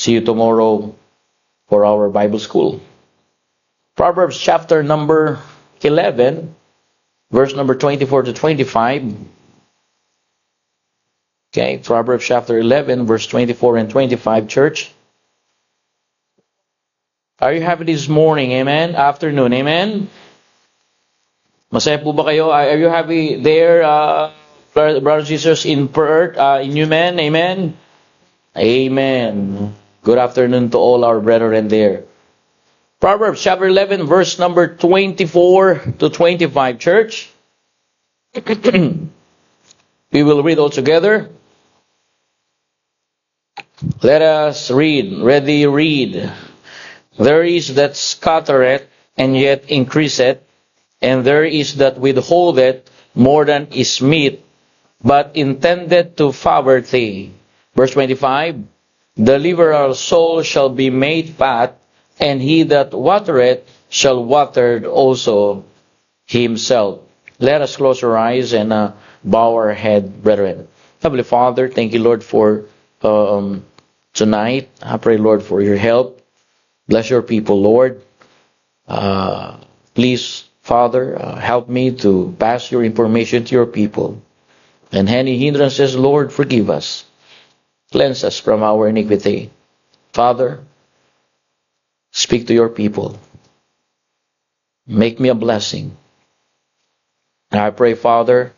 See you tomorrow for our Bible school. Proverbs chapter number 11, verse number 24 to 25. Okay, Proverbs chapter 11, verse 24 and 25, church. Are you happy this morning? Amen? Afternoon, amen? Masaya po ba kayo? Are you happy there, brothers and sisters in Perth, in Newman? Amen? Amen. Good afternoon to all our brethren there. Proverbs chapter 11, verse number 24 to 25, church. We will read all together. Let us read. Ready, read. There is that scattereth, and yet increaseth, and there is that withholdeth more than is meet, but intended to favor thee. Verse 25, the liberal soul shall be made fat, and he that watereth shall water also himself. Let us close our eyes and bow our head, brethren. Heavenly Father, thank you, Lord, for tonight. I pray, Lord, for your help. Bless your people, Lord. Please, Father, help me to pass your information to your people. And any hindrances, Lord, forgive us. Cleanse us from our iniquity. Father, speak to your people. Make me a blessing. And I pray, Father,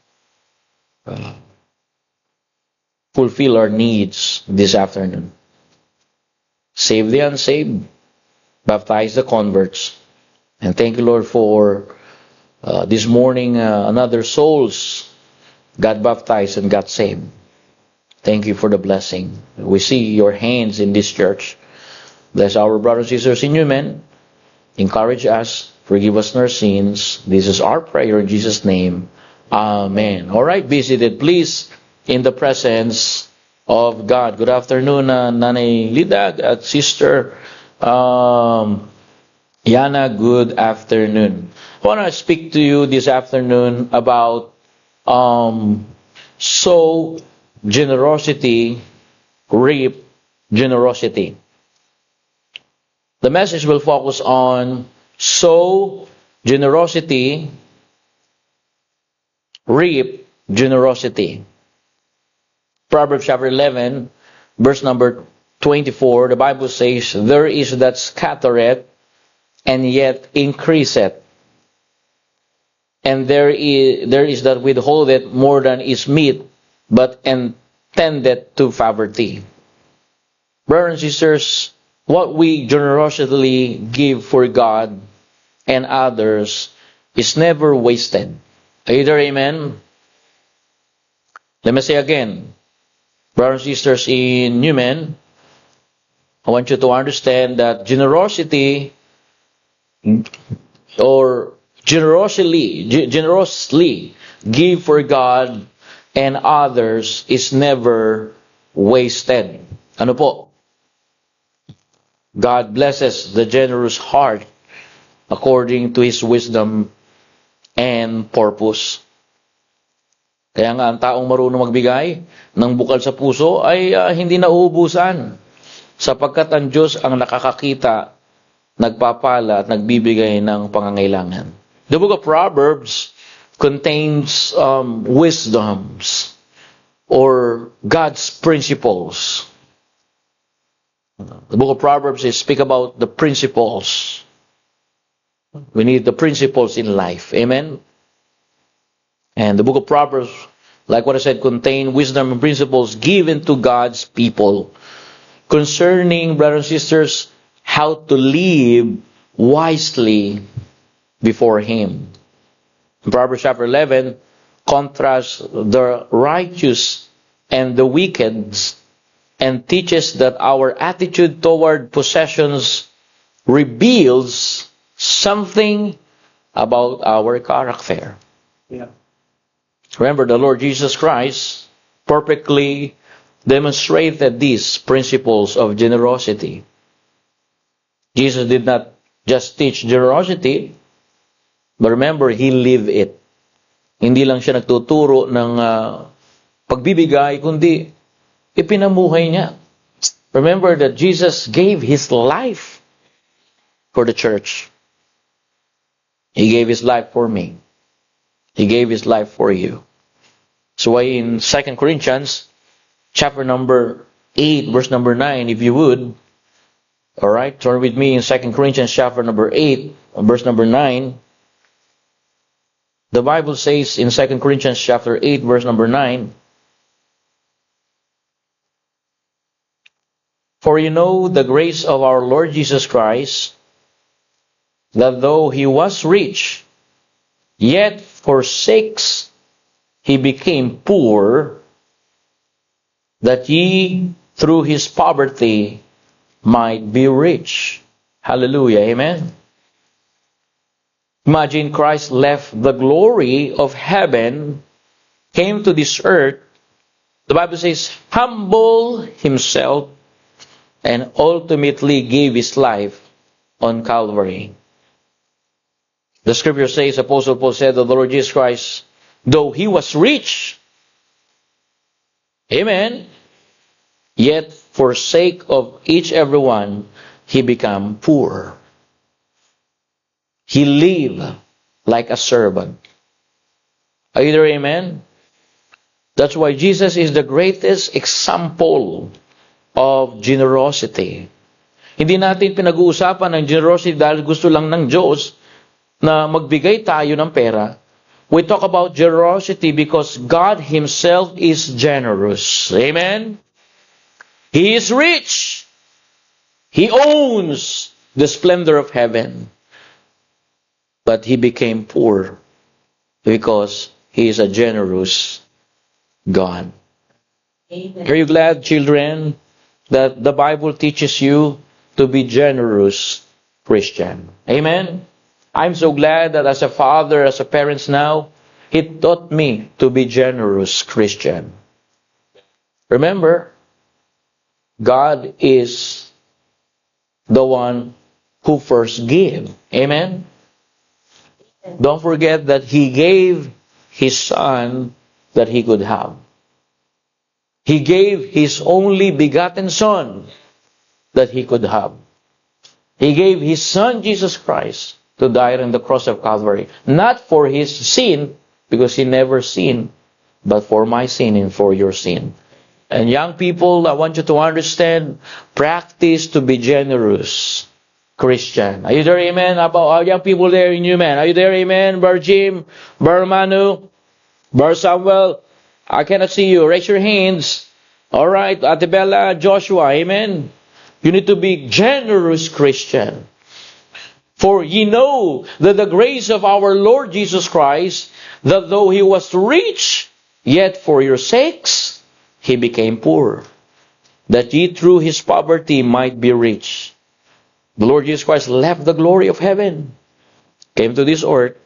fulfill our needs this afternoon. Save the unsaved. Baptize the converts. And thank you, Lord, for this morning, another souls got baptized and got saved. Thank you for the blessing. We see your hands in this church. Bless our brothers and sisters in Newman. Encourage us. Forgive us our sins. This is our prayer in Jesus' name. Amen. All right, be seated, please, in the presence of God. Good afternoon, Nanay Lidag at Sister Yana. Good afternoon. I want to speak to you this afternoon about sow generosity, reap generosity. The message will focus on sow generosity, reap generosity. Proverbs chapter 11, verse number 24, the Bible says, there is that scattereth, and yet increaseth. And there is that withholdeth more than is meet, but intended to favor thee. Brothers and sisters, what we generously give for God and others is never wasted. Are you there, amen? Let me say again, brothers and sisters in Newman, I want you to understand that generosity or generously give for God and others is never wasted. Ano po? God blesses the generous heart according to His wisdom and purpose. Kaya nga ang taong marunong magbigay ng bukal sa puso ay hindi nauubusan, sapagkat ang Diyos ang nakakakita, nagpapala at nagbibigay ng pangangailangan. The book of Proverbs contains wisdoms or God's principles. The book of Proverbs speak about the principles. We need the principles in life. Amen? And the book of Proverbs, like what I said, contain wisdom and principles given to God's people concerning, brothers and sisters, how to live wisely before Him. In Proverbs chapter 11 contrasts the righteous and the wicked and teaches that our attitude toward possessions reveals something about our character. Yeah. Remember, the Lord Jesus Christ perfectly demonstrated these principles of generosity. Jesus did not just teach generosity, but remember, He lived it. Hindi lang siya nagtuturo ng pagbibigay, kundi ipinamuhay niya. Remember that Jesus gave His life for the church. He gave His life for me. He gave His life for you. So why in 2 Corinthians, chapter number 8, verse number 9, if you would, alright, turn with me in 2 Corinthians chapter number 8, verse number 9. The Bible says in 2 Corinthians chapter 8, verse number 9, "For you know the grace of our Lord Jesus Christ, that though He was rich, yet for sakes He became poor, that ye through His poverty might be rich." Hallelujah. Amen. Imagine Christ left the glory of heaven, came to this earth. The Bible says, humble Himself, and ultimately gave His life on Calvary. The scripture says, Apostle Paul said that the Lord Jesus Christ, though He was rich, amen, yet for sake of each everyone, He became poor. He lived like a servant. Are you there, amen? That's why Jesus is the greatest example of generosity. Hindi natin pinag-uusapan ng generosity dahil gusto lang ng Diyos na magbigay tayo ng pera. We talk about generosity because God Himself is generous. Amen? He is rich. He owns the splendor of heaven. But He became poor because He is a generous God. Amen. Are you glad, children, that the Bible teaches you to be generous Christian? Amen? I'm so glad that as a father, as a parent now, He taught me to be generous Christian. Remember, God is the one who first gave. Amen? Don't forget that He gave His Son that He could have. He gave His only begotten Son that He could have. He gave His Son, Jesus Christ, to die on the cross of Calvary. Not for His sin, because He never sinned, but for my sin and for your sin. And young people, I want you to understand, practice to be generous Christian. Are you there, amen? About young people there in you, man. Are you there, amen? Brother Jim, Brother Manu, Brother Samuel, I cannot see you. Raise your hands. All right, Ate Bella, Joshua, amen? You need to be generous Christian. For ye know that the grace of our Lord Jesus Christ, that though He was rich, yet for your sakes He became poor, that ye through His poverty might be rich. The Lord Jesus Christ left the glory of heaven, came to this earth,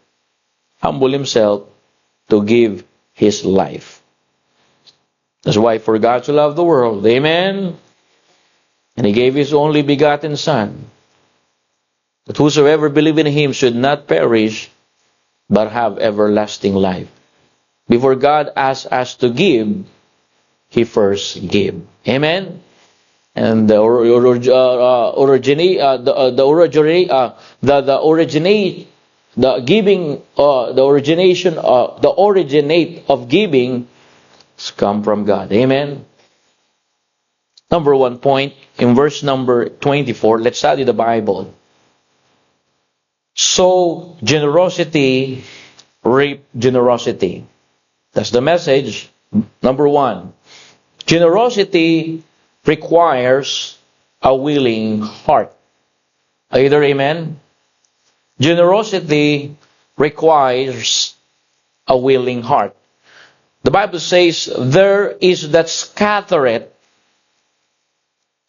humbled Himself to give His life. That's why for God to love the world, amen, and He gave His only begotten Son, that whosoever believe in Him should not perish, but have everlasting life. Before God asked us to give, He first gave. Amen? And the originate of giving come from God. Amen. Number 1 point in verse number 24. Let's study the Bible. Sow generosity, reap generosity. That's the message. Number 1. Generosity requires a willing heart. Are you there, amen? Generosity requires a willing heart. The Bible says, there is that scattereth.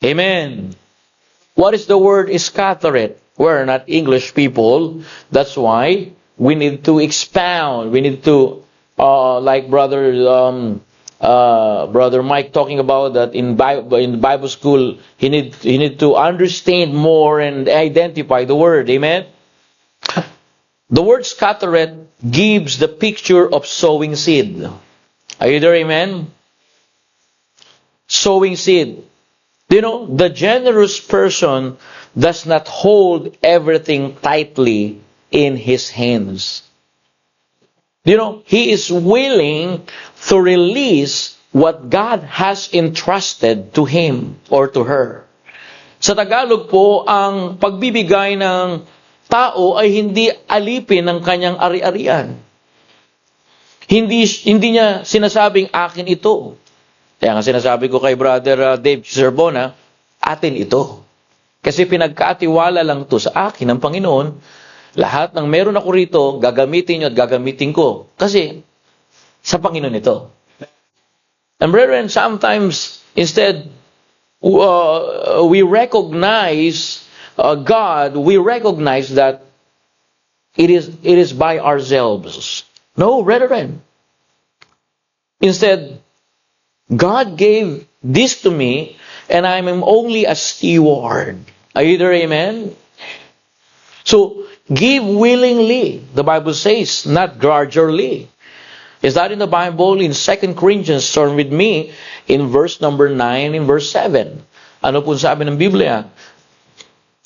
Amen. What is the word scattereth? We're not English people. That's why we need to expound. We need to, like Brother Mike talking about that in Bible school, he need to understand more and identify the word. Amen. The word scattereth gives the picture of sowing seed. Are you there? Amen. Sowing seed. You know, the generous person does not hold everything tightly in his hands. You know, he is willing to release what God has entrusted to him or to her. Sa Tagalog po, ang pagbibigay ng tao ay hindi alipin ng kanyang ari-arian. Hindi niya sinasabing akin ito. Kaya nga sinasabi ko kay Brother Dave Cerbona, atin ito. Kasi pinagkatiwala lang to sa akin ng Panginoon. Lahat ng meron ako rito, gagamitin nyo at gagamitin ko. Kasi sa Panginoon ito. And brethren, sometimes instead we recognize God, we recognize that it is by ourselves. No, brethren. Instead, God gave this to me, and I'm only a steward. Are you there, amen? So, give willingly, the Bible says, not grudgingly. Is that in the Bible? In 2 Corinthians, turn with me in verse number 9, in verse 7. Ano po sabi ng Biblia?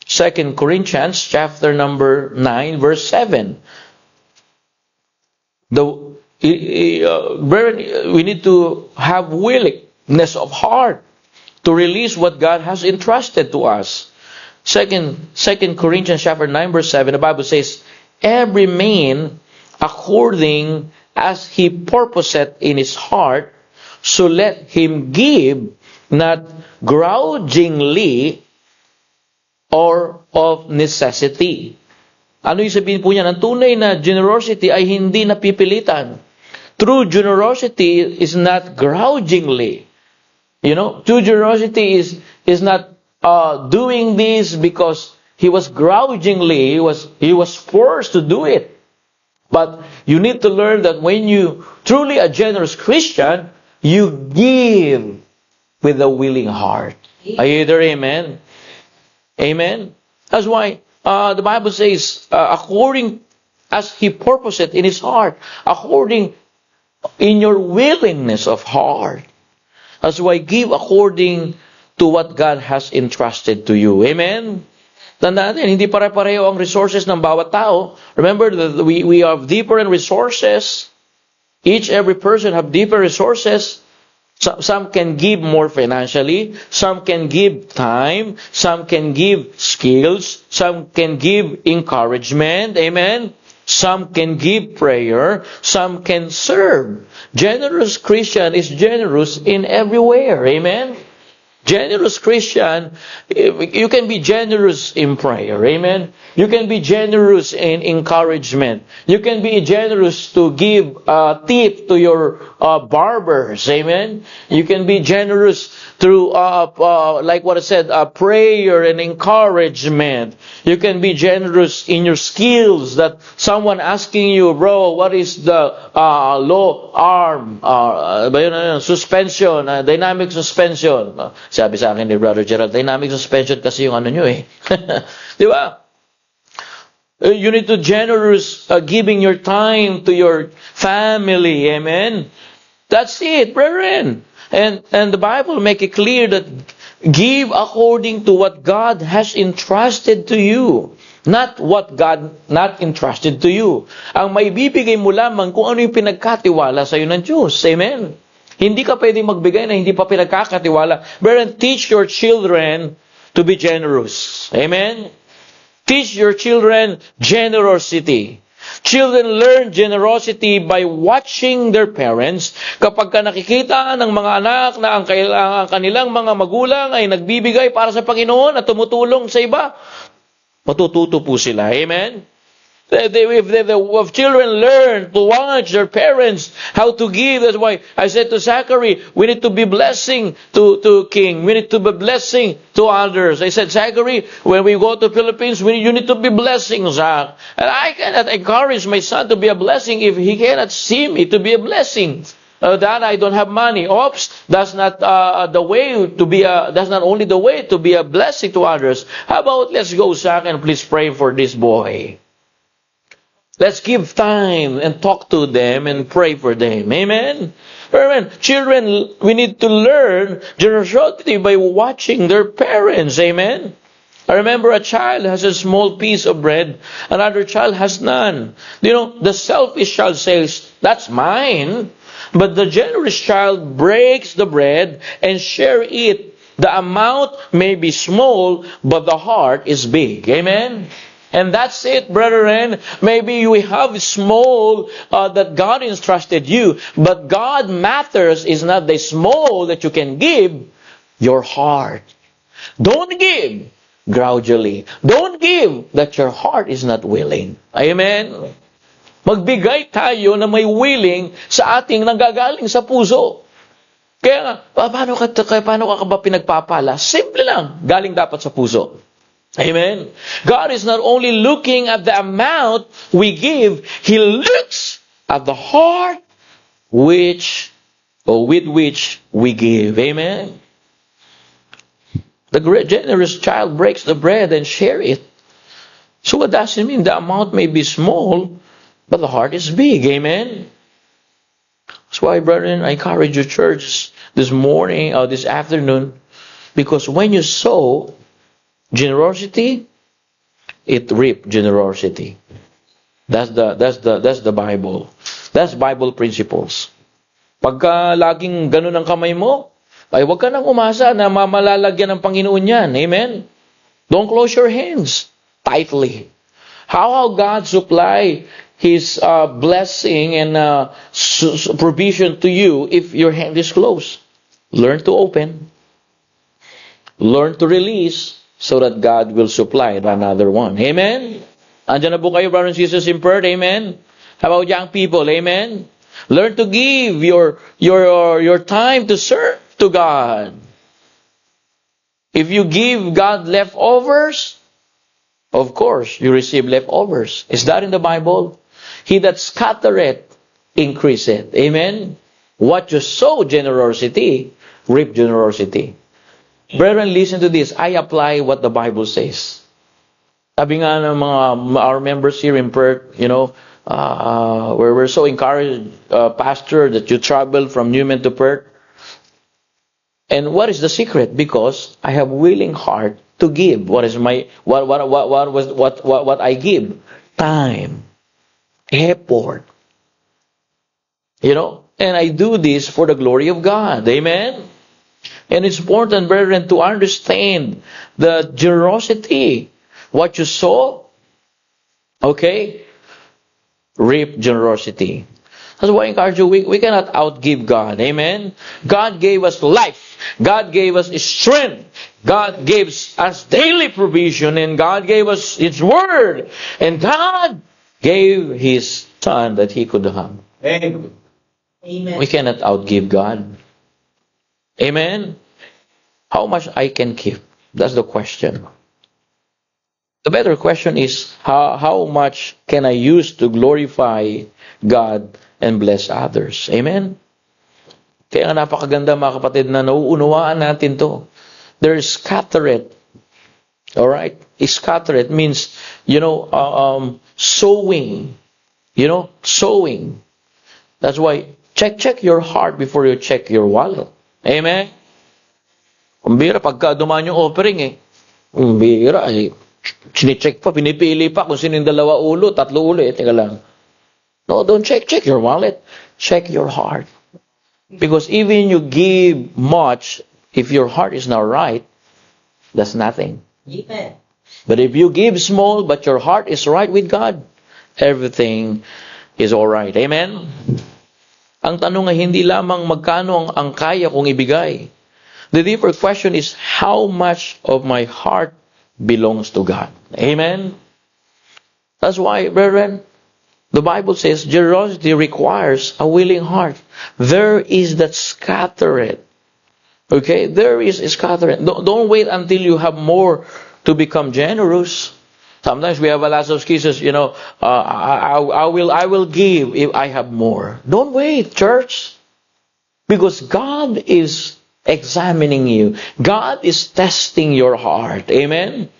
2 Corinthians, chapter number 9, verse 7. We need to have willingness of heart to release what God has entrusted to us. 2 Corinthians chapter 9 verse 7, the Bible says, every man according as he purposeth in his heart, so let him give, not grudgingly or of necessity. Ano yung sabihin po niya? Ang tunay na generosity ay hindi napipilitan. True generosity is not grudgingly. You know, true generosity is not doing this because he was grudgingly, he was forced to do it. But you need to learn that when you truly a generous Christian, you give with a willing heart. Are you there? Amen. Amen. That's why the Bible says, according as he purposed in his heart, according in your willingness of heart. That's why give according to what God has entrusted to you. Amen? Tandaan natin, hindi pare-pareho ang resources ng bawat tao. Remember that we have different resources. Every person have different resources. Some can give more financially. Some can give time. Some can give skills. Some can give encouragement. Amen? Some can give prayer. Some can serve. Generous Christian is generous in everywhere. Amen? Generous Christian, you can be generous in prayer. Amen? You can be generous in encouragement. You can be generous to give tip to your barbers. Amen? You can be generous through, like what I said, prayer and encouragement. You can be generous in your skills that someone asking you, bro, what is the low arm, suspension, dynamic suspension? Sabi sa akin ni Brother Gerald, dynamic suspension kasi yung ano nyo eh. Di ba? You need to generous giving your time to your family. Amen? That's it, brethren. And the Bible make it clear that give according to what God has entrusted to you. Not what God not entrusted to you. Ang maibibigay mo lamang kung ano yung pinagkatiwala sa iyo ng Diyos. Amen? Hindi ka pwedeng magbigay na hindi pa pinagkakatiwala. Brethren, teach your children to be generous. Amen? Teach your children generosity. Children learn generosity by watching their parents. Kapag ka nakikita ng mga anak na ang kanilang mga magulang ay nagbibigay para sa Panginoon at tumutulong sa iba, matututo po sila. Amen? If children learn to watch their parents how to give, that's why I said to Zachary, we need to be blessing to King. We need to be blessing to others. I said, Zachary, when we go to Philippines, you need to be blessing, Zach. And I cannot encourage my son to be a blessing if he cannot see me to be a blessing. That I don't have money. Oops, that's not the way to be. That's not only the way to be a blessing to others. How about let's go, Zach, and please pray for this boy. Let's give time and talk to them and pray for them. Amen? Amen. Children, we need to learn generosity by watching their parents. Amen? I remember a child has a small piece of bread, another child has none. You know, the selfish child says, that's mine. But the generous child breaks the bread and share it. The amount may be small, but the heart is big. Amen? And that's it, brethren. Maybe you have small that God entrusted you, but God matters is not the small that you can give, your heart. Don't give gradually. Don't give that your heart is not willing. Amen? Magbigay tayo na may willing sa ating nanggagaling sa puso. Kaya nga, paano ka ba pinagpapala? Simple lang. Galing dapat sa puso. Amen. God is not only looking at the amount we give, He looks at the heart with which we give. Amen. The great generous child breaks the bread and share it. So what does it mean? The amount may be small, but the heart is big. Amen. That's why, brethren, I encourage your church this morning or this afternoon, because when you sow generosity, it reap generosity. That's the Bible. That's Bible principles. Pagka laging ganun ang kamay mo, ay huwag ka nang umasa na mamalalagyan ng Panginoon yan. Amen? Don't close your hands tightly. How God supply His blessing and provision to you if your hand is closed? Learn to open. Learn to release, so that God will supply another one. Amen? Andiyan na po kayo, brothers and sisters in prayer. Amen? How about young people? Amen? Learn to give your time to serve to God. If you give God leftovers, of course, you receive leftovers. Is that in the Bible? He that scattereth, increaseth. Amen? What you sow generosity, reap generosity. Brethren, listen to this. I apply what the Bible says. Sabi nga ng our members here in Perth, where we're so encouraged, Pastor, that you travel from Newman to Perth. And what is the secret? Because I have willing heart to give. What is my what I give? Time, effort. And I do this for the glory of God. Amen. And it's important, brethren, to understand the generosity. What you sow, okay, reap generosity. That's why I encourage you, we cannot outgive God. Amen? God gave us life. God gave us strength. God gives us daily provision. And God gave us His Word. And God gave His Son that He could have. Amen. We cannot outgive God. Amen? How much I can give? That's the question. The better question is, how much can I use to glorify God and bless others? Amen? Kaya nga napakaganda, mga kapatid, na nauunawaan natin to. There is scattered. Alright? Scattered means, sowing. Sowing. That's why, check your heart before you check your wallet. Amen? Kumbira, pagka dumaan yung offering kumbira, chine-check pa, pinipili pa kung sino yung 2 ulo, 3 ulo, teka lang. No, don't check your wallet. Check your heart. Because even you give much, if your heart is not right, that's nothing. Amen. But if you give small, but your heart is right with God, everything is alright. Amen? Ang tanong ay hindi lamang magkano ang kaya kong ibigay. The deeper question is, how much of my heart belongs to God? Amen? That's why, brethren, the Bible says generosity requires a willing heart. There is that scattered. Okay? There is scattered. Don't wait until you have more to become generous. Sometimes we have a lot of excuses, I will give if I have more. Don't wait, church. Because God is examining you. God is testing your heart. Amen?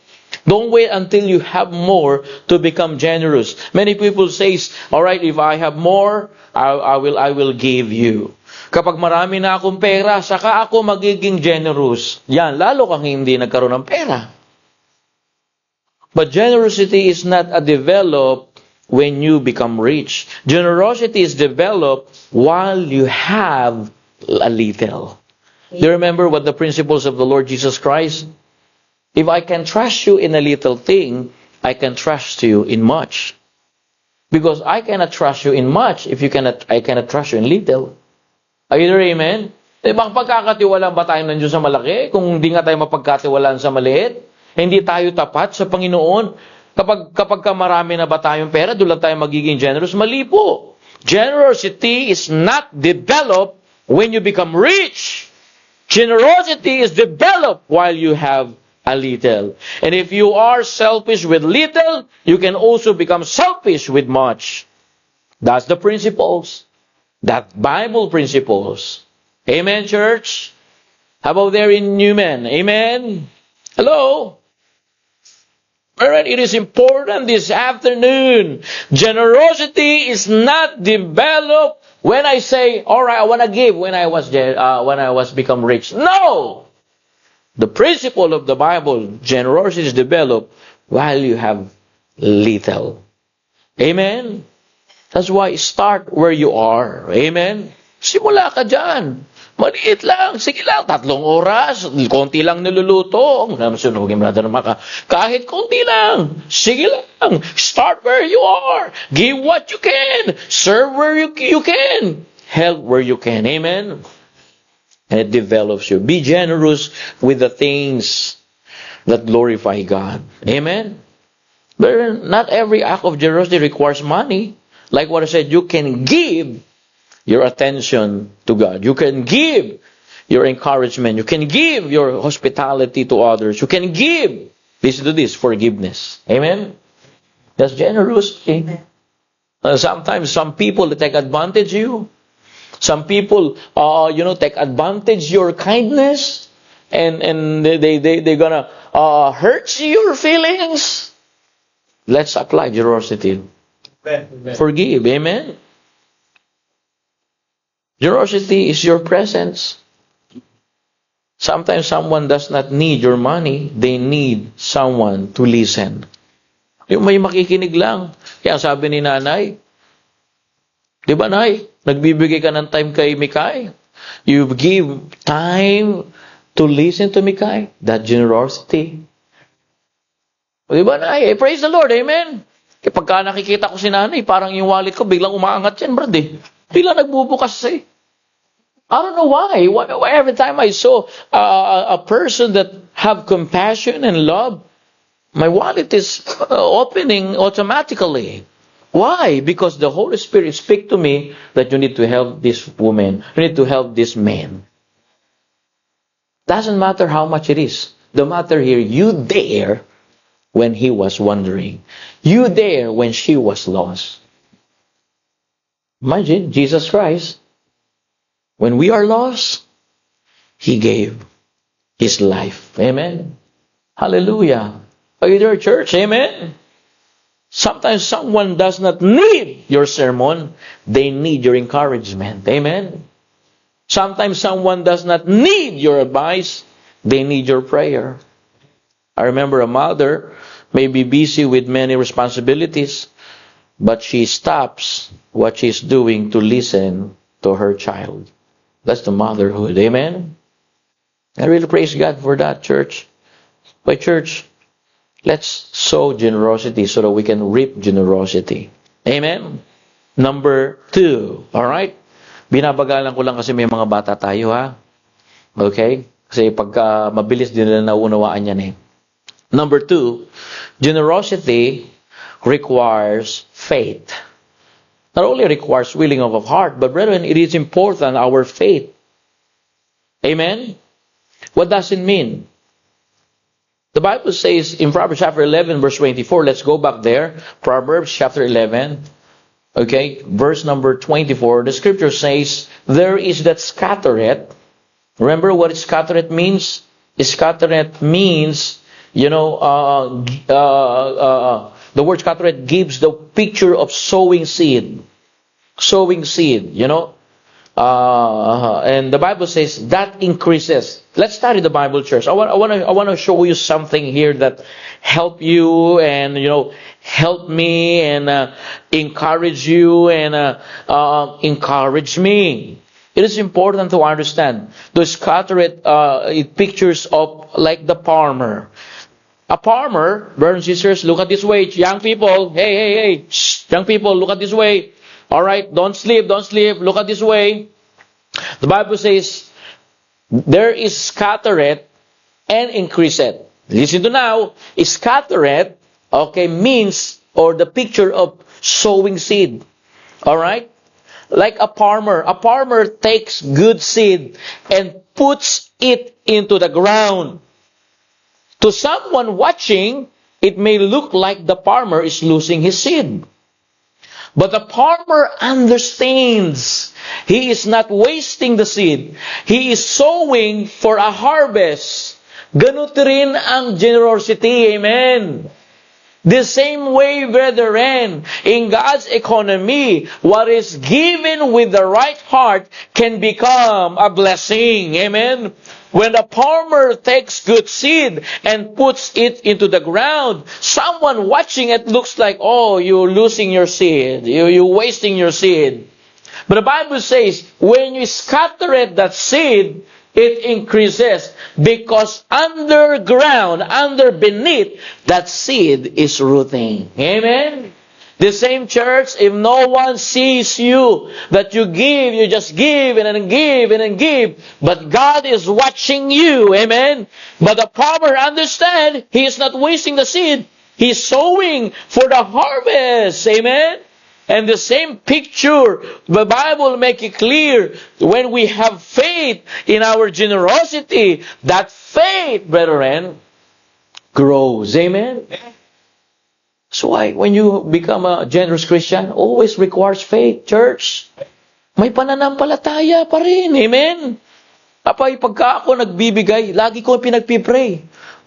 Don't wait until you have more to become generous. Many people say, all right, if I have more, I will give you. Kapag marami na akong pera, saka ako magiging generous. Yan, lalo kang hindi nagkaroon ng pera. But generosity is not developed when you become rich. Generosity is developed while you have a little. Do you remember what the principles of the Lord Jesus Christ? If I can trust you in a little thing, I can trust you in much. Because I cannot trust you in much if I cannot trust you in little. Are you there, amen? Diba pagkakatiwalaan ba tayo nandiyo sa malaki? Kung hindi nga tayo mapagkatiwalaan sa maliit, hindi tayo tapat sa Panginoon. Kapag marami na ba tayong pera, doon lang tayo magiging generous? Mali po. Generosity is not developed when you become rich. Generosity is developed while you have a little. And if you are selfish with little, you can also become selfish with much. That's the principles. That Bible principles. Amen, church? How about there in Newman? Amen? Hello? Alright, it is important this afternoon. Generosity is not developed when I say, alright, I want to give when I was become rich. No! The principle of the Bible, generosity is developed while you have little. Amen? That's why start where you are. Amen? Simula ka dyan. Maliit lang. Sige lang. 3 oras. Konti lang niluluto. Sunugin brother Maka. Kahit konti lang. Sige lang. Start where you are. Give what you can. Serve where you can. Help where you can. Amen? And it develops you. Be generous with the things that glorify God. Amen? But not every act of generosity requires money. Like what I said, you can give your attention to God. You can give your encouragement. You can give your hospitality to others. You can give, listen to this, forgiveness. Amen? That's generosity. Sometimes some people take advantage of you. Some people, take advantage your kindness, and they're gonna hurt your feelings. Let's apply generosity. Amen. Forgive, amen. Generosity is your presence. Sometimes someone does not need your money; they need someone to listen. Yung may makikinig lang. Kaya sabi ni nanay, di ba, Nay? Nagbibigay ka ng time kay Mikay. You give time to listen to Mikay. That generosity. Di ba, Nay? Praise the Lord. Amen. Kaya pagka nakikita ko si nanay, parang yung wallet ko, biglang umaangat yan, brad eh. Biglang nagbubukas eh. I don't know why. Every time I saw a person that have compassion and love, my wallet is opening automatically. Why? Because the Holy Spirit speak to me that you need to help this woman. You need to help this man. Doesn't matter how much it is. The matter here, you there when he was wandering. You there when she was lost. Imagine, Jesus Christ, when we are lost, He gave His life. Amen? Hallelujah. Are you there, church? Amen? Sometimes someone does not need your sermon. They need your encouragement. Amen? Sometimes someone does not need your advice. They need your prayer. I remember a mother may be busy with many responsibilities, but she stops what she's doing to listen to her child. That's the motherhood. Amen? I really praise God for that, church. But church, let's sow generosity so that we can reap generosity. Amen? Number 2. Alright? Binabagalan ko lang kasi may mga bata tayo, ha? Okay? Kasi pagka mabilis din nila naunawaan yan eh. Number 2, generosity requires faith. Not only requires willing of a heart, but brethren, it is important our faith. Amen? What does it mean? The Bible says in Proverbs chapter 11, verse 24, let's go back there. Proverbs chapter 11, okay, verse number 24, the scripture says, there is that scattereth. Remember what scattereth means? Scattereth means The word scattereth gives the picture of sowing seed. Sowing seed, and the Bible says that increases. Let's study the Bible, church. I want to show you something here that help you and help me and encourage you and encourage me. It is important to understand. The scattereth it pictures of like the farmer. A farmer, brothers and sisters, look at this way. Young people, hey, shh, young people, look at this way. All right, don't sleep. Look at this way. The Bible says, there is scattereth and increaseth. Listen to now. Scattereth, means, or the picture of sowing seed. All right? Like a farmer takes good seed and puts it into the ground. To someone watching, it may look like the farmer is losing his seed. But the farmer understands he is not wasting the seed. He is sowing for a harvest. Ganun rin ang generosity. Amen. The same way, brethren, in God's economy, what is given with the right heart can become a blessing. Amen. When the farmer takes good seed and puts it into the ground, someone watching it looks like, oh, you're losing your seed. You're wasting your seed. But the Bible says, when you scatter that seed, it increases because beneath, that seed is rooting. Amen? The same church, if no one sees you, that you give, you just give and give and give. But God is watching you. Amen? But the farmer understands he is not wasting the seed. He's sowing for the harvest. Amen? And the same picture, the Bible make it clear, when we have faith in our generosity, that faith, brethren, grows. Amen? So why, when you become a generous Christian, always requires faith, church. May pananampalataya pa rin. Amen? Pagka ako nagbibigay, lagi ko pinagpipray.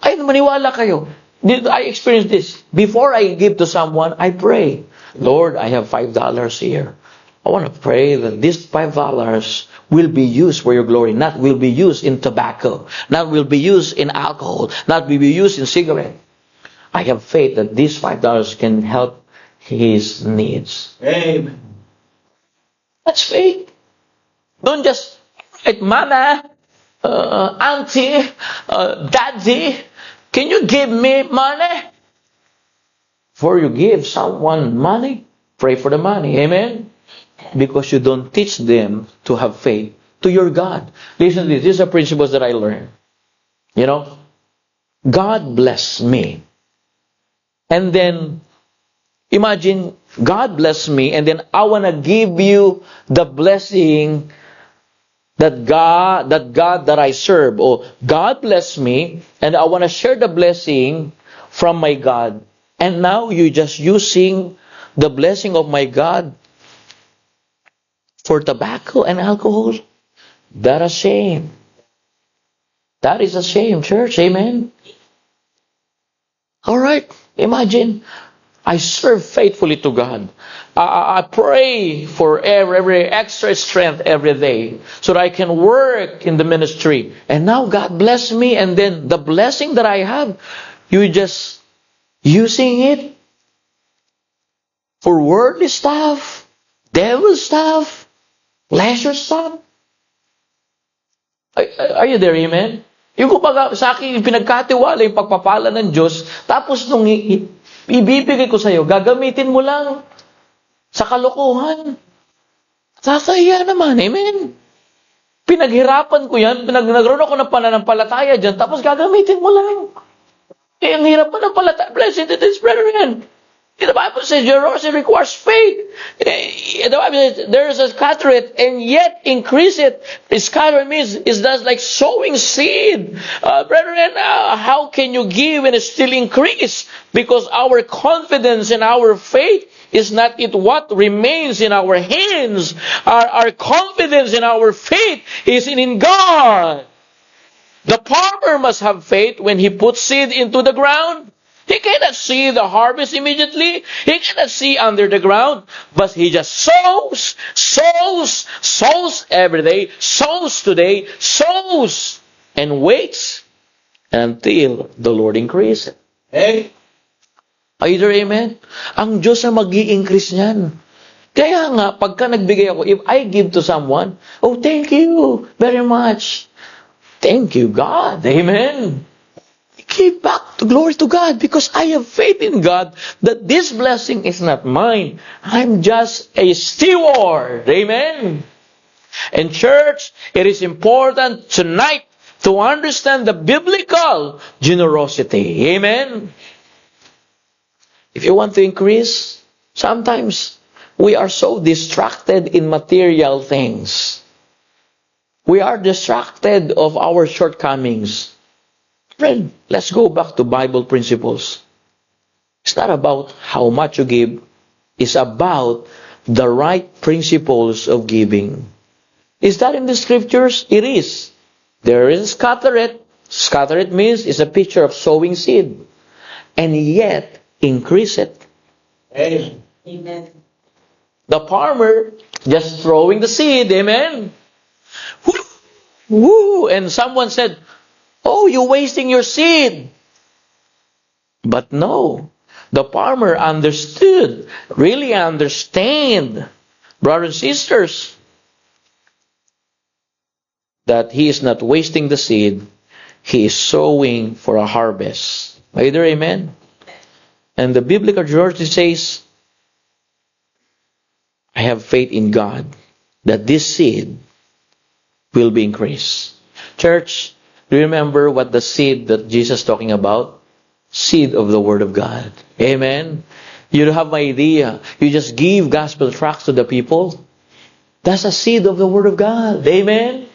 Ay, maniwala kayo. I experienced this. Before I give to someone, I pray. Lord, I have $5 here. I want to pray that this $5 will be used for your glory, not will be used in tobacco, not will be used in alcohol, not will be used in cigarette. I have faith that these $5 can help his needs. Amen. That's faith. Don't just, Mana, Auntie, Daddy, can you give me money? Before you give someone money, pray for the money. Amen? Because you don't teach them to have faith to your God. Listen to this. These are principles that I learned. God bless me. And then, imagine, God bless me, and then I want to give you the blessing that God that I serve. Or God bless me, and I want to share the blessing from my God. And now you're just using the blessing of my God for tobacco and alcohol. That is a shame. That is a shame, church. Amen? All right. Imagine, I serve faithfully to God. I pray for every extra strength every day so that I can work in the ministry. And now God bless me, and then the blessing that I have, you just using it for worldly stuff, devil stuff, pleasure stuff. Are you there, amen? Yung kumbaga sa akin, pinagkatiwala yung pagpapala ng Diyos, tapos nung ibibigay ko sa'yo, gagamitin mo lang sa kalokohan. Sasaya naman, amen? Pinaghirapan ko yan, nagkaroon ako ng pananampalataya dyan, tapos gagamitin mo lang. Ang hirap pa ng palataya. Blessed it is, brethren. The Bible says generosity requires faith. The Bible says there is a scattereth and yet increase it. Scattereth means it's just like sowing seed. Brethren, how can you give and still increase? Because our confidence and our faith is not it what remains in our hands. Our confidence in our faith is in God. The farmer must have faith when he puts seed into the ground. He cannot see the harvest immediately. He cannot see under the ground. But he just sows every day, sows today, sows, and waits until the Lord increases. Hey. Either amen? Ang Diyos ang mag-i-increase niyan. Kaya nga, pagka nagbigay ako, if I give to someone, oh, thank you very much. Thank you, God. Amen. Give back to glory to God because I have faith in God that this blessing is not mine. I'm just a steward. Amen. And church, it is important tonight to understand the biblical generosity. Amen. If you want to increase, sometimes we are so distracted in material things. We are distracted of our shortcomings. Friend, let's go back to Bible principles. It's not about how much you give. It's about the right principles of giving. Is that in the scriptures? It is. There is scatter it. Scatter it means it's a picture of sowing seed. And yet, increase it. Amen. The farmer just throwing the seed. Amen. Woo! And someone said, oh, you're wasting your seed. But no. The farmer understood, really understand, brothers and sisters, that he is not wasting the seed. He is sowing for a harvest. Either amen? And the biblical generosity says, I have faith in God that this seed will be increased. Church, do you remember what the seed that Jesus is talking about? Seed of the Word of God. Amen? You don't have my idea. You just give gospel tracts to the people. That's a seed of the Word of God. Amen?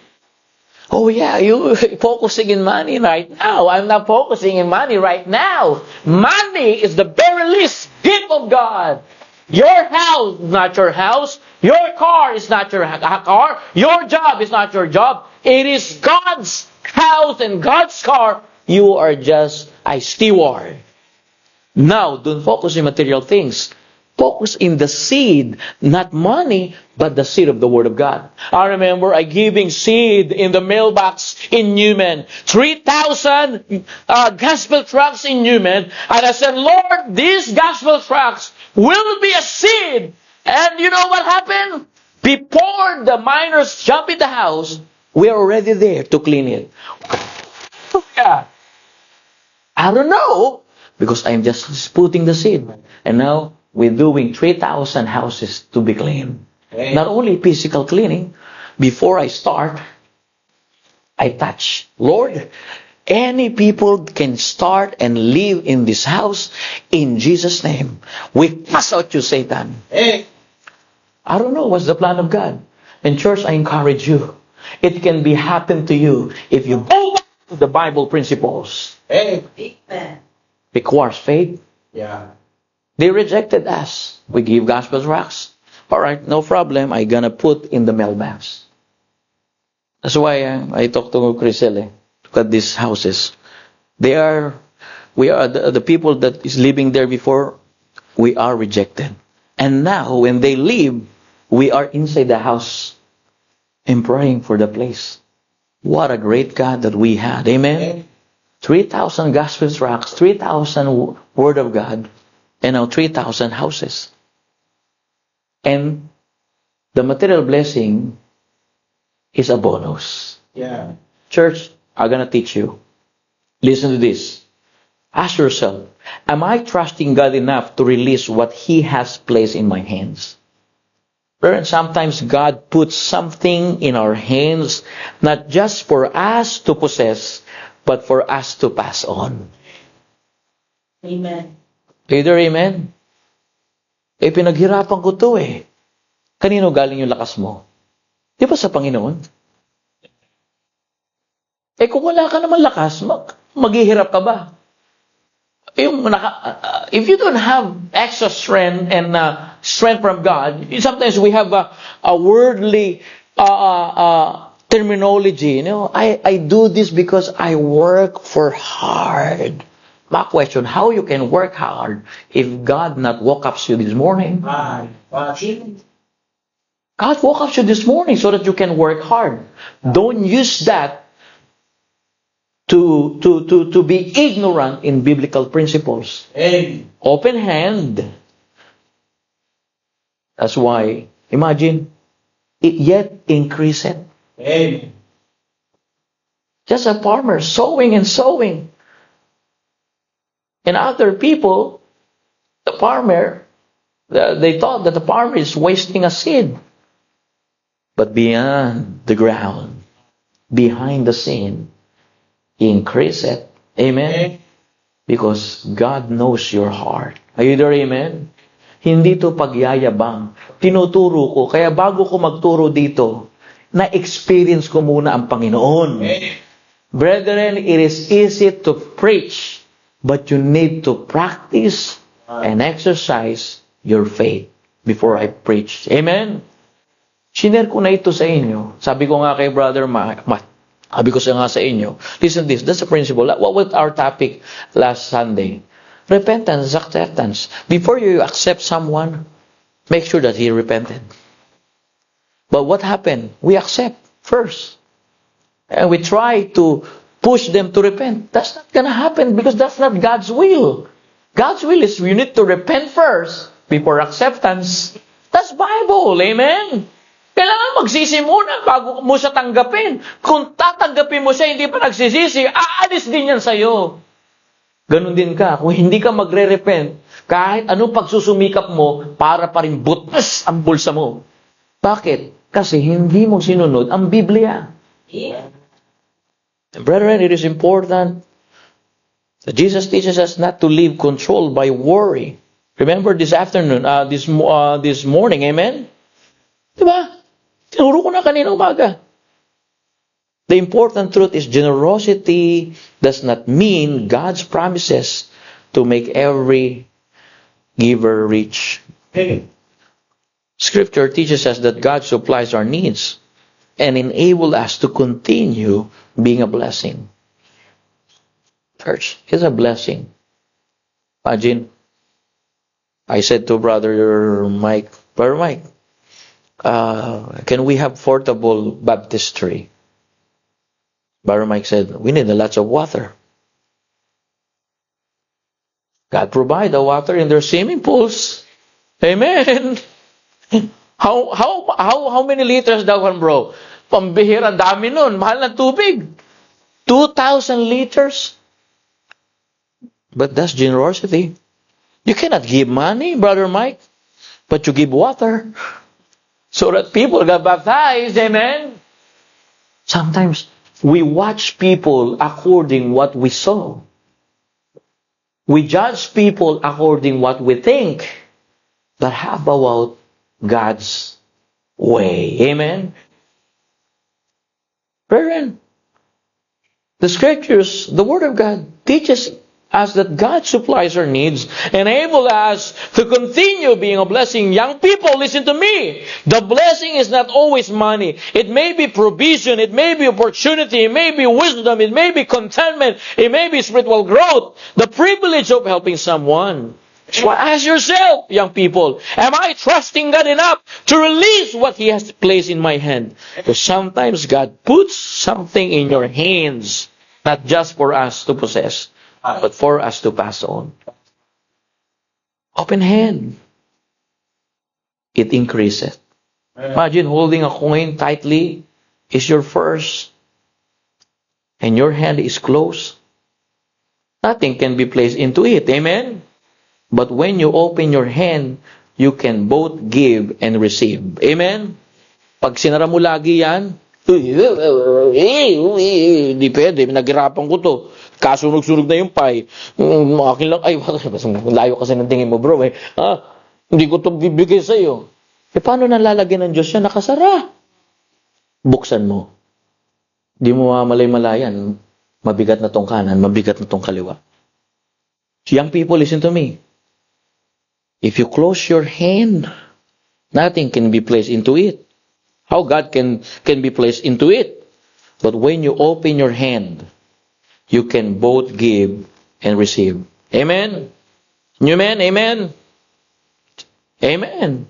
Oh yeah, you focusing in money right now. I'm not focusing in money right now. Money is the very least gift of God. Your house is not your house. Your car is not your car. Your job is not your job. It is God's house and God's car. You are just a steward. Now, don't focus on material things. Focus in the seed, not money, but the seed of the Word of God. I remember I giving seed in the mailbox in Newman. 3,000 gospel tracts in Newman. And I said, Lord, these gospel tracts will be a seed. And you know what happened? Before the miners jump in the house, we are already there to clean it. Yeah. I don't know, because I'm just putting the seed. And now, we're doing 3,000 houses to be cleaned. Okay. Not only physical cleaning, before I start, I touch. Lord, any people can start and live in this house in Jesus' name. We cast out you, Satan. Hey. I don't know what's the plan of God. In church, I encourage you. It can be happen to you if you go back to the Bible principles. Hey. Amen. Requires faith. Yeah. They rejected us. We give gospel tracts. All right, no problem. I'm gonna put in the mailbox. That's why I talked to Criselle. Look at these houses. We are the people that is living there before. We are rejected, and now when they leave, we are inside the house and praying for the place. What a great God that we had. Amen. 3,000 gospel tracts, 3,000 Word of God. And now 3,000 houses. And the material blessing is a bonus. Yeah. Church, I'm going to teach you. Listen to this. Ask yourself, am I trusting God enough to release what He has placed in my hands? And sometimes God puts something in our hands, not just for us to possess, but for us to pass on. Amen. Either amen? Pinaghirapan ko to eh. Kanino galing yung lakas mo? Di ba sa Panginoon? Kung wala ka naman lakas, maghihirap ka ba? If you don't have extra strength and strength from God, sometimes we have a worldly terminology. I do this because I work for hard. My question, how you can work hard if God not woke up you this morning? God woke up you this morning so that you can work hard. Don't use that to be ignorant in biblical principles. Amen. Open hand. That's why, imagine, it yet increase it. Amen. Just a farmer sowing and sowing. And other people, the farmer, they thought that the farmer is wasting a seed. But beyond the ground, behind the scene, increase it. Amen? Amen. Because God knows your heart. Are you there? Amen? Hindi to pagyayabang. Tinuturo ko. Kaya bago ko magturo dito, na-experience ko muna ang Panginoon. Amen. Brethren, it is easy to preach, but you need to practice and exercise your faith before I preach. Amen? Shiner ko na ito sa inyo. Sabi ko nga kay Brother sabi ko nga sa inyo, listen this, that's a principle. What was our topic last Sunday? Repentance, acceptance. Before you accept someone, make sure that he repented. But what happened? We accept first. And we try to push them to repent. That's not gonna happen because that's not God's will. God's will is you need to repent first before acceptance. That's Bible. Amen? Kailangan magsisi muna bago mo siya tanggapin. Kung tatanggapin mo siya, hindi pa nagsisisi, aalis din yan sa'yo. Ganon din ka. Kung hindi ka magre-repent, kahit anong pagsusumikap mo, para pa rin butas ang bulsa mo. Bakit? Kasi hindi mo sinunod ang Biblia. Yeah. Brethren, it is important that Jesus teaches us not to live controlled by worry. Remember this afternoon, this morning, amen? Diba? Tinuro ko na kanina umaga. The important truth is generosity does not mean God's promises to make every giver rich. Amen. Scripture teaches us that God supplies our needs and enable us to continue being a blessing. Church is a blessing. Imagine, I said to Brother Mike, can we have portable baptistry? Brother Mike said, we need a lot of water. God provide the water in their swimming pools. Amen. How many liters daw one, bro? Pambihira, dami nun. Mahal na tubig. 2,000 liters. But that's generosity. You cannot give money, Brother Mike, but you give water. So that people got baptized, amen? Sometimes we watch people according what we saw. We judge people according what we think. But how about God's way? Amen? Brethren, the Scriptures, the Word of God teaches us that God supplies our needs, enable us to continue being a blessing. Young people, listen to me. The blessing is not always money. It may be provision, it may be opportunity, it may be wisdom, it may be contentment, it may be spiritual growth, the privilege of helping someone. So ask yourself, young people, am I trusting God enough to release what He has placed in my hand? Because sometimes God puts something in your hands, not just for us to possess, but for us to pass on. Open hand. It increases. Imagine holding a coin tightly is your first, and your hand is closed. Nothing can be placed into it. Amen? But when you open your hand, you can both give and receive. Amen? Pag sinara mo lagi yan, hindi pwede, naghirapan ko to. Kasunog-sunog na yung pie. Akin lang, ay, layo kasi ng tingin mo, bro. Hindi ko to bibigay sa'yo. Paano nalalagyan ng Diyos yan? Nakasara. Buksan mo. Di mo mamalay-malayan. Mabigat na tong kanan, mabigat na tong kaliwa. So young people, listen to me. If you close your hand, nothing can be placed into it. How God can be placed into it? But when you open your hand, you can both give and receive. Amen? Amen? Amen? Amen.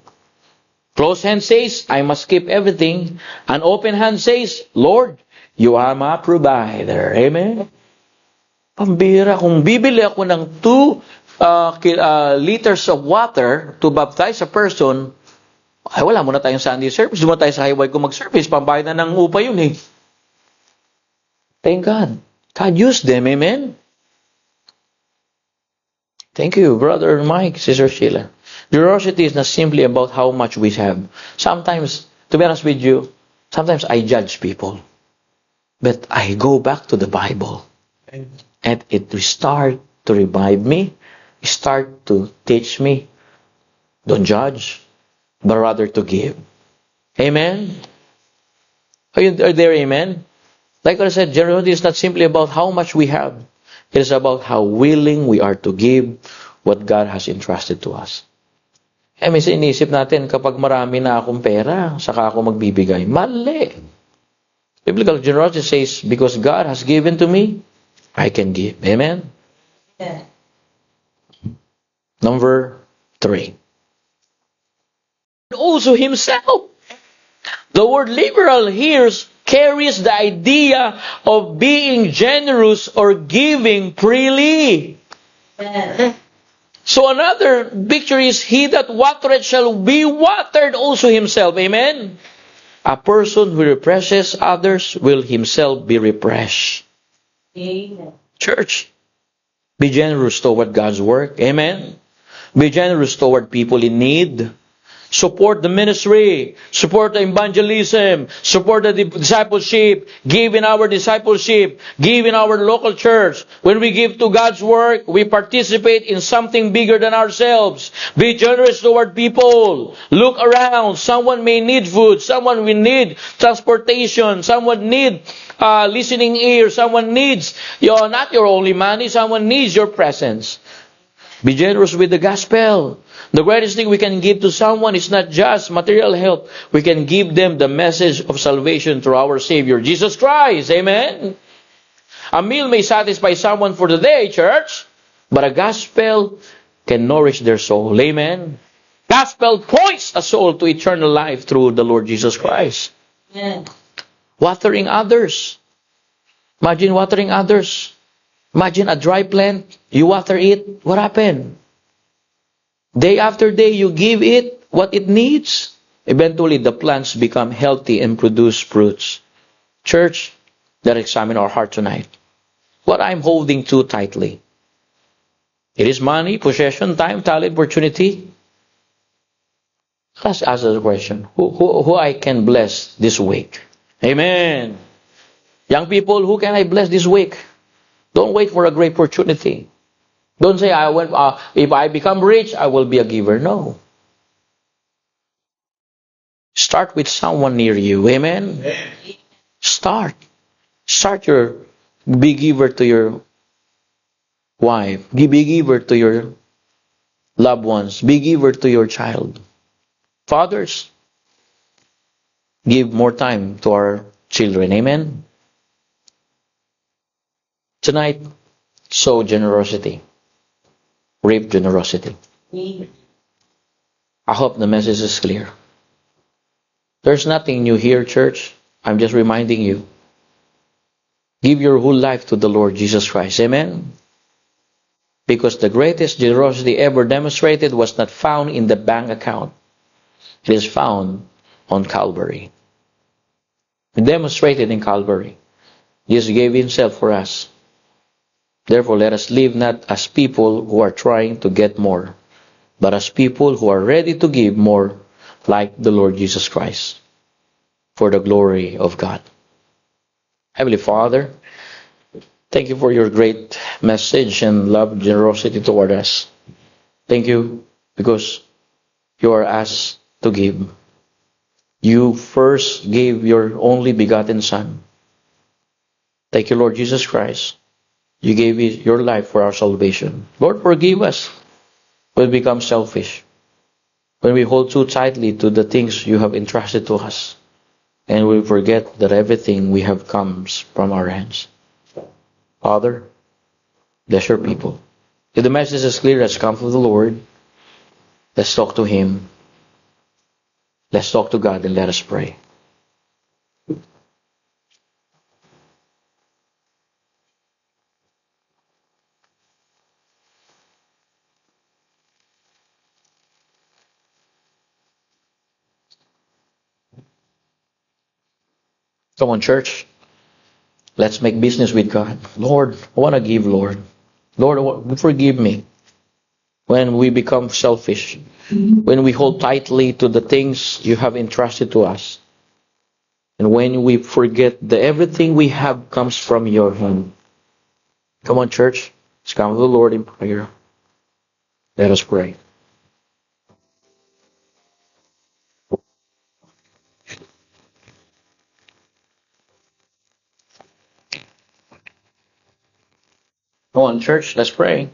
Closed hand says, I must keep everything. An open hand says, Lord, you are my provider. Amen? Pambira, kung bibili ako ng 2 liters of water to baptize a person, ay wala muna tayong Sunday service. Doon tayo sa highway ko mag-service. Pambayad na ng upa yun eh. Thank God. God used them. Amen? Thank you, Brother Mike, Sister Sheila. Generosity is not simply about how much we have. Sometimes, to be honest with you, sometimes I judge people. But I go back to the Bible. And it start to revive me. Start to teach me. Don't judge, but rather to give. Amen? Are there amen? Like I said, generosity is not simply about how much we have. It is about how willing we are to give what God has entrusted to us. Minsan iniisip natin, kapag marami na akong pera, saka ako magbibigay. Mali. Biblical generosity says, because God has given to me, I can give. Amen? Yeah. Number 3. Also himself. The word liberal here carries the idea of being generous or giving freely. Yeah. So another picture is, he that watereth shall be watered also himself. Amen? A person who refreshes others will himself be refreshed. Amen. Church, be generous toward God's work. Amen? Be generous toward people in need. Support the ministry. Support the evangelism. Support the discipleship. Give in our discipleship. Give in our local church. When we give to God's work, we participate in something bigger than ourselves. Be generous toward people. Look around. Someone may need food. Someone will need transportation. Someone need listening ear. Someone needs not your only money. Someone needs your presence. Be generous with the gospel. The greatest thing we can give to someone is not just material help. We can give them the message of salvation through our Savior, Jesus Christ. Amen? A meal may satisfy someone for the day, church, but a gospel can nourish their soul. Amen? Gospel points a soul to eternal life through the Lord Jesus Christ. Amen. Watering others. Imagine watering others. Imagine a dry plant. You water it. What happened? Day after day, you give it what it needs. Eventually, the plants become healthy and produce fruits. Church, let's examine our heart tonight. What I'm holding too tightly. It is money, possession, time, talent, opportunity. Let's ask the question. Who I can bless this week? Amen. Young people, who can I bless this week? Don't wait for a great opportunity. Don't say, if I become rich, I will be a giver. No. Start with someone near you. Amen? Amen. Start your, be giver to your wife. Be giver to your loved ones. Be giver to your child. Fathers, give more time to our children. Amen? Tonight, sow generosity. Reap generosity. I hope the message is clear. There's nothing new here, church. I'm just reminding you. Give your whole life to the Lord Jesus Christ. Amen? Because the greatest generosity ever demonstrated was not found in the bank account. It is found on Calvary. Demonstrated in Calvary. Jesus gave himself for us. Therefore, let us live not as people who are trying to get more, but as people who are ready to give more, like the Lord Jesus Christ, for the glory of God. Heavenly Father, thank you for your great message and love, generosity toward us. Thank you because you are asked to give. You first gave your only begotten Son. Thank you, Lord Jesus Christ. You gave your life for our salvation. Lord, forgive us when we become selfish, when we hold too tightly to the things you have entrusted to us. and we forget that everything we have comes from our hands. Father, bless your people. If the message is clear, let's come to the Lord. Let's talk to Him. Let's talk to God and let us pray. Come on, church. Let's make business with God. Lord, I want to give, Lord. Lord, forgive me when we become selfish, when we hold tightly to the things you have entrusted to us, and when we forget that everything we have comes from your hand. Come on, church. Let's come to the Lord in prayer. Let us pray. Come on, church. Let's pray.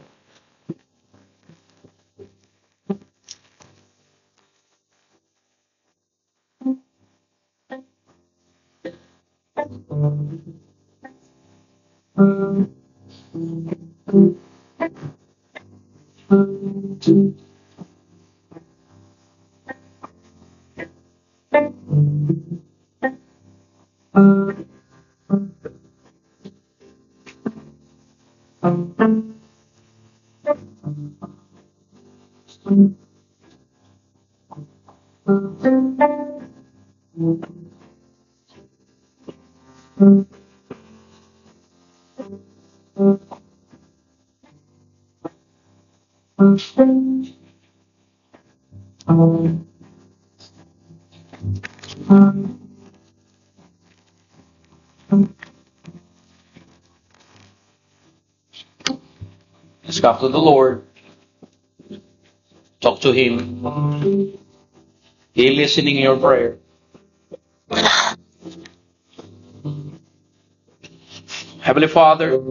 Let's come to the Lord. Talk to Him. He listening in your prayer. Heavenly Father,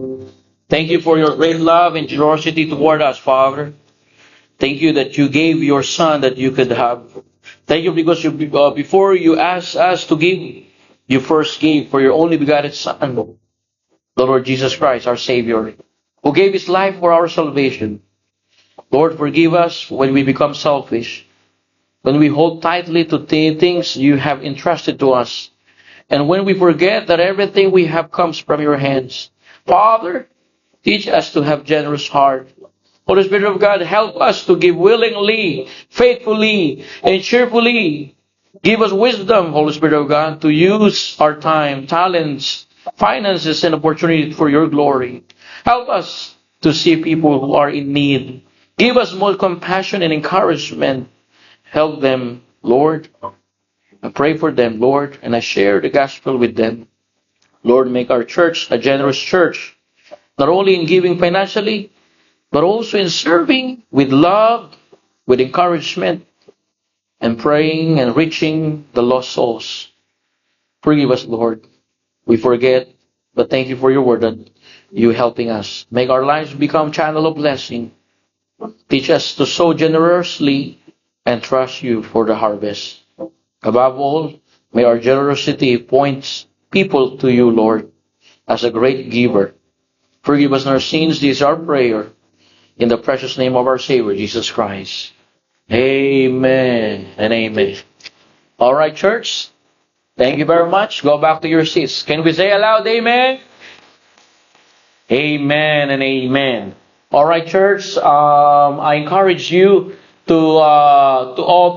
thank you for your great love and generosity toward us, Father. Thank you that you gave your Son that you could have. Thank you because before you asked us to give, you first gave for your only begotten Son, the Lord Jesus Christ, our Savior, who gave His life for our salvation. Lord, forgive us when we become selfish, when we hold tightly to the things you have entrusted to us, and when we forget that everything we have comes from your hands. Father, teach us to have generous heart. Holy Spirit of God, help us to give willingly, faithfully, and cheerfully. Give us wisdom, Holy Spirit of God, to use our time, talents, finances, and opportunity for your glory. Help us to see people who are in need. Give us more compassion and encouragement. Help them, Lord. I pray for them, Lord, and I share the gospel with them. Lord, make our church a generous church, not only in giving financially, but also in serving with love, with encouragement, and praying and reaching the lost souls. Forgive us, Lord. We forget, but thank you for your word that you helping us. Make our lives become channel of blessing. Teach us to sow generously and trust you for the harvest. Above all, may our generosity point people to you, Lord, as a great giver. Forgive us our sins. This is our prayer. In the precious name of our Savior, Jesus Christ. Amen and amen. All right, church. Thank you very much. Go back to your seats. Can we say aloud, amen? Amen and amen. All right, church. I encourage you to our all